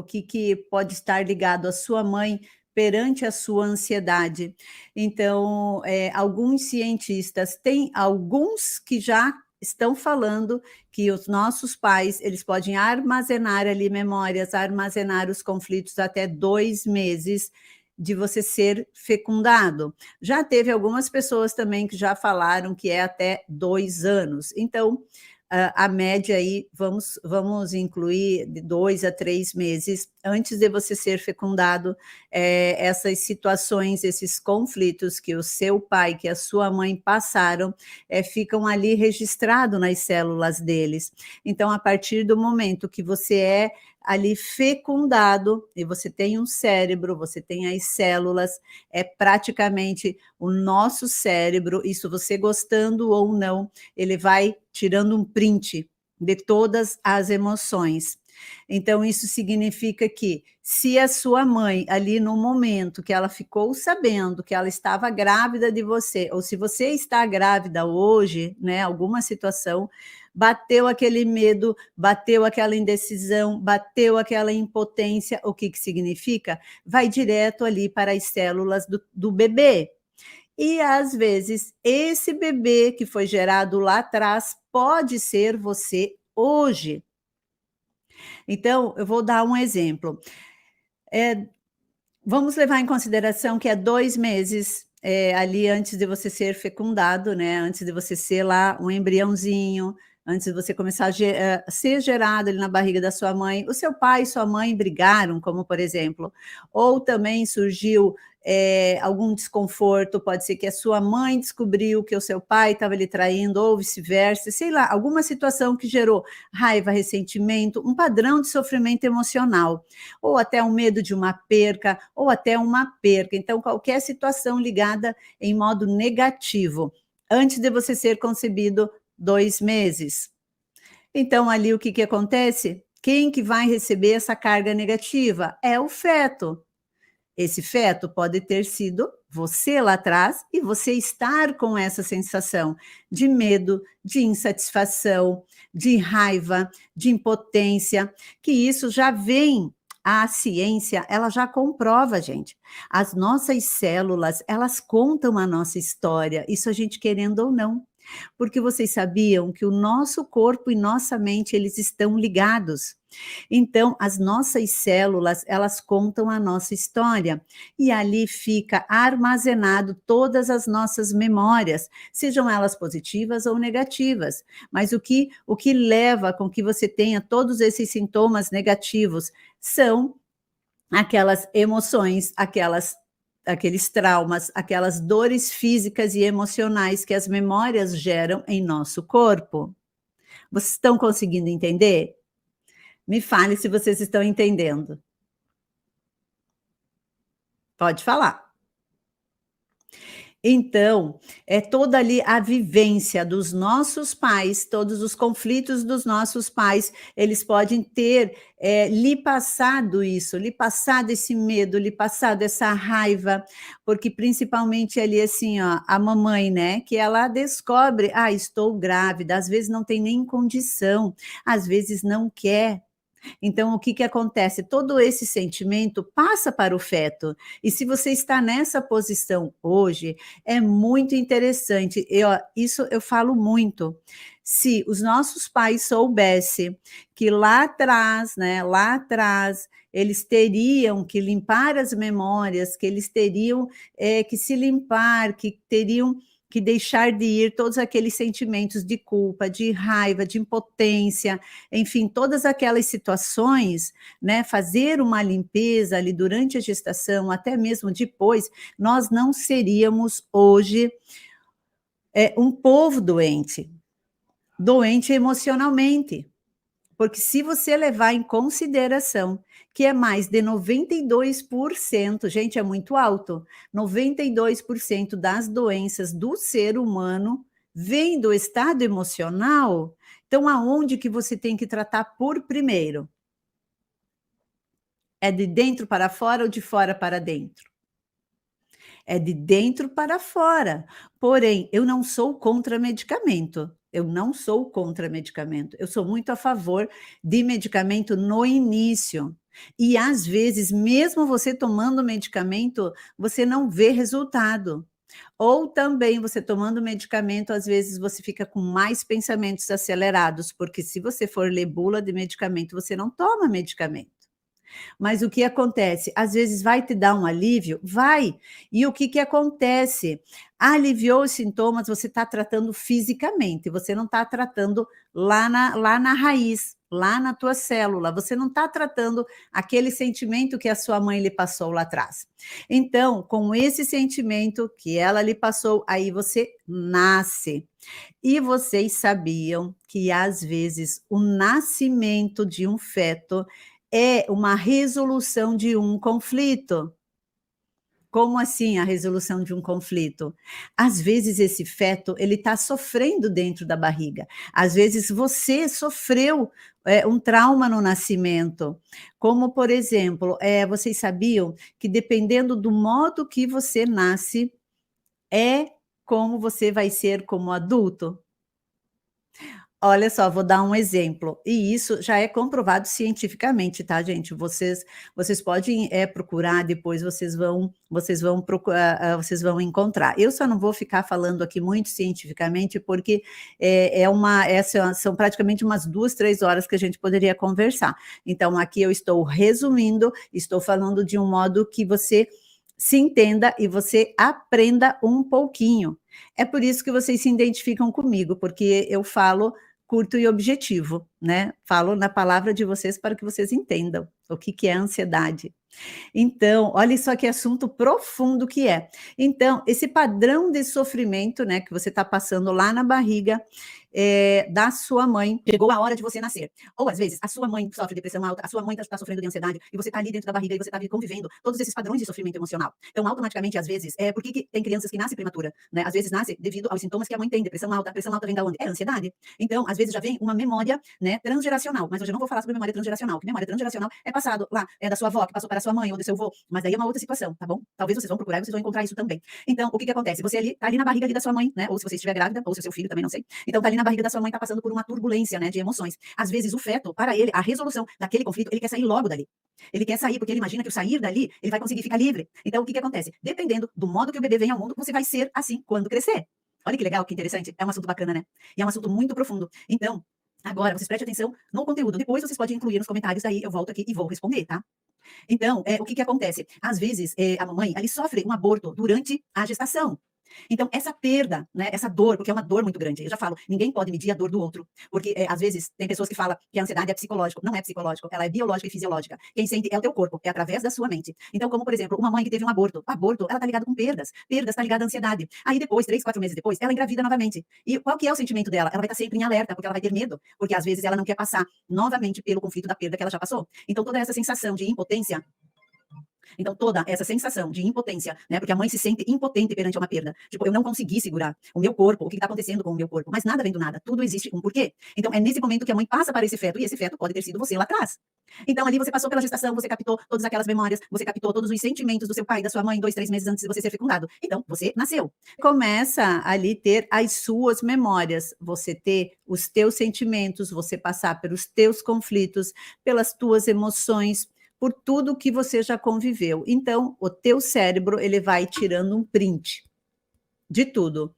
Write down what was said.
que pode estar ligado à sua mãe perante a sua ansiedade. Então, alguns cientistas, têm alguns que já estão falando que os nossos pais, eles podem armazenar ali memórias, armazenar os conflitos até 2 meses de você ser fecundado. Já teve algumas pessoas também que já falaram que é até 2 anos. Então, a média aí, vamos incluir de 2 a 3 meses antes de você ser fecundado, essas situações, esses conflitos que o seu pai, que a sua mãe passaram, ficam ali registrados nas células deles. Então, a partir do momento que você é ali fecundado, e você tem um cérebro, você tem as células, é praticamente o nosso cérebro, isso você gostando ou não, ele vai tirando um print de todas as emoções. Então, isso significa que, se a sua mãe, ali no momento que ela ficou sabendo que ela estava grávida de você, ou se você está grávida hoje, né, alguma situação, bateu aquele medo, bateu aquela indecisão, bateu aquela impotência, o que significa? Vai direto ali para as células do bebê. E, às vezes, esse bebê que foi gerado lá atrás pode ser você hoje. Então, eu vou dar um exemplo. Vamos levar em consideração que é 2 meses, ali antes de você ser fecundado, né, antes de você ser lá um embriãozinho, antes de você começar a ser gerado ali na barriga da sua mãe. O seu pai e sua mãe brigaram, como por exemplo, ou também surgiu algum desconforto, pode ser que a sua mãe descobriu que o seu pai estava lhe traindo, ou vice-versa, sei lá, alguma situação que gerou raiva, ressentimento, um padrão de sofrimento emocional, ou até um medo de uma perca, ou até uma perca. Então, qualquer situação ligada em modo negativo, antes de você ser concebido, 2 meses. Então, ali o que acontece? Quem que vai receber essa carga negativa? É o feto. Esse feto pode ter sido você lá atrás e você estar com essa sensação de medo, de insatisfação, de raiva, de impotência, que isso já vem. A ciência, ela já comprova, gente. As nossas células, elas contam a nossa história, isso a gente querendo ou não. Porque vocês sabiam que o nosso corpo e nossa mente, eles estão ligados. Então, as nossas células, elas contam a nossa história, e ali fica armazenado todas as nossas memórias, sejam elas positivas ou negativas. Mas o que leva com que você tenha todos esses sintomas negativos são aquelas emoções, aqueles traumas, aquelas dores físicas e emocionais que as memórias geram em nosso corpo. Vocês estão conseguindo entender? Me fale se vocês estão entendendo. Pode falar. Então, é toda ali a vivência dos nossos pais, todos os conflitos dos nossos pais, eles podem ter lhe passado isso, lhe passado esse medo, lhe passado essa raiva, porque principalmente ali assim, ó, a mamãe, né, que ela descobre, estou grávida, às vezes não tem nem condição, às vezes não quer. Então, o que acontece? Todo esse sentimento passa para o feto. E se você está nessa posição hoje, é muito interessante. Isso eu falo muito. Se os nossos pais soubessem que lá atrás, né, lá atrás, eles teriam que limpar as memórias, que eles teriam que se limpar, que teriam que deixar de ir todos aqueles sentimentos de culpa, de raiva, de impotência, enfim, todas aquelas situações, né, fazer uma limpeza ali durante a gestação, até mesmo depois, nós não seríamos hoje um povo doente emocionalmente. Porque se você levar em consideração que é mais de 92%, gente, é muito alto, 92% das doenças do ser humano vêm do estado emocional, então aonde que você tem que tratar por primeiro? É de dentro para fora ou de fora para dentro? É de dentro para fora. Porém, eu não sou contra medicamento. Eu não sou contra medicamento. Eu sou muito a favor de medicamento no início. E, às vezes, mesmo você tomando medicamento, você não vê resultado. Ou também você tomando medicamento, às vezes você fica com mais pensamentos acelerados, porque se você for ler bula de medicamento, você não toma medicamento. Mas o que acontece? Às vezes vai te dar um alívio? Vai. E o que que acontece? Aliviou os sintomas, você está tratando fisicamente, você não está tratando lá na raiz, lá na tua célula, você não está tratando aquele sentimento que a sua mãe lhe passou lá atrás. Então, com esse sentimento que ela lhe passou, aí você nasce. E vocês sabiam que, às vezes, o nascimento de um feto é uma resolução de um conflito? Como assim a resolução de um conflito? Às vezes esse feto, ele está sofrendo dentro da barriga. Às vezes você sofreu, um trauma no nascimento. Como, por exemplo, vocês sabiam que dependendo do modo que você nasce, é como você vai ser como adulto? Olha só, vou dar um exemplo, e isso já é comprovado cientificamente, tá, gente? Vocês podem, procurar, depois vocês vão encontrar. Eu só não vou ficar falando aqui muito cientificamente, porque são praticamente umas 2, 3 horas que a gente poderia conversar. Então, aqui eu estou resumindo, estou falando de um modo que você se entenda e você aprenda um pouquinho. É por isso que vocês se identificam comigo, porque eu falo curto e objetivo, né? Falo na palavra de vocês para que vocês entendam o que que é ansiedade. Então, olha só que assunto profundo que é. Então, esse padrão de sofrimento, né, que você está passando lá na barriga, da sua mãe, chegou a hora de você nascer. Ou, às vezes, a sua mãe sofre depressão alta, a sua mãe está sofrendo de ansiedade, e você está ali dentro da barriga e você está convivendo todos esses padrões de sofrimento emocional. Então, automaticamente, às vezes, por que tem crianças que nascem prematura, né? Às vezes nasce devido aos sintomas que a mãe tem, depressão alta. A pressão alta vem da onde? É a ansiedade. Então, às vezes já vem uma memória, né, transgeracional, mas hoje eu não vou falar sobre memória transgeracional, que memória transgeracional é passado lá, da sua avó, que passou para a sua mãe ou do seu avô, mas daí é uma outra situação, tá bom? Talvez vocês vão procurar e vocês vão encontrar isso também. Então, o que que acontece? Você ali, tá ali na barriga ali da sua mãe, né, ou se você estiver grávida, ou se o seu filho, também não sei. Então, tá ali na barriga da sua mãe, tá passando por uma turbulência, né, de emoções. Às vezes o feto, para ele, a resolução daquele conflito, ele quer sair logo dali. Ele quer sair, porque ele imagina que o sair dali, ele vai conseguir ficar livre. Então, o que que acontece? Dependendo do modo que o bebê vem ao mundo, você vai ser assim quando crescer. Olha que legal, que interessante. É um assunto bacana, né? E é um assunto muito profundo. Então, agora, vocês prestem atenção no conteúdo. Depois vocês podem incluir nos comentários, daí eu volto aqui e vou responder, tá? Então, o que que acontece? Às vezes, a mamãe, ali sofre um aborto durante a gestação. Então, essa perda, né, essa dor, porque é uma dor muito grande. Eu já falo, ninguém pode medir a dor do outro. Porque, às vezes, tem pessoas que falam que a ansiedade é psicológico. Não é psicológico, ela é biológica e fisiológica. Quem sente é o teu corpo, é através da sua mente. Então, como, por exemplo, uma mãe que teve um aborto. Aborto, ela tá ligada com perdas. Perdas tá ligada à ansiedade. Aí depois, 3, 4 meses depois, ela engravida novamente. E qual que é o sentimento dela? Ela vai estar sempre em alerta, porque ela vai ter medo. Porque, às vezes, ela não quer passar novamente pelo conflito da perda que ela já passou. Então, toda essa sensação de impotência. Então, toda essa sensação de impotência, né? Porque a mãe se sente impotente perante uma perda. Tipo, eu não consegui segurar o meu corpo, o que está acontecendo com o meu corpo. Mas nada vem do nada, tudo existe um porquê. Então, é nesse momento que a mãe passa para esse feto, e esse feto pode ter sido você lá atrás. Então, ali você passou pela gestação, você captou todas aquelas memórias, você captou todos os sentimentos do seu pai, da sua mãe, 2, 3 meses antes de você ser fecundado. Então, você nasceu. Começa ali ter as suas memórias, você ter os teus sentimentos, você passar pelos teus conflitos, pelas tuas emoções, por tudo que você já conviveu. Então, o teu cérebro, ele vai tirando um print de tudo.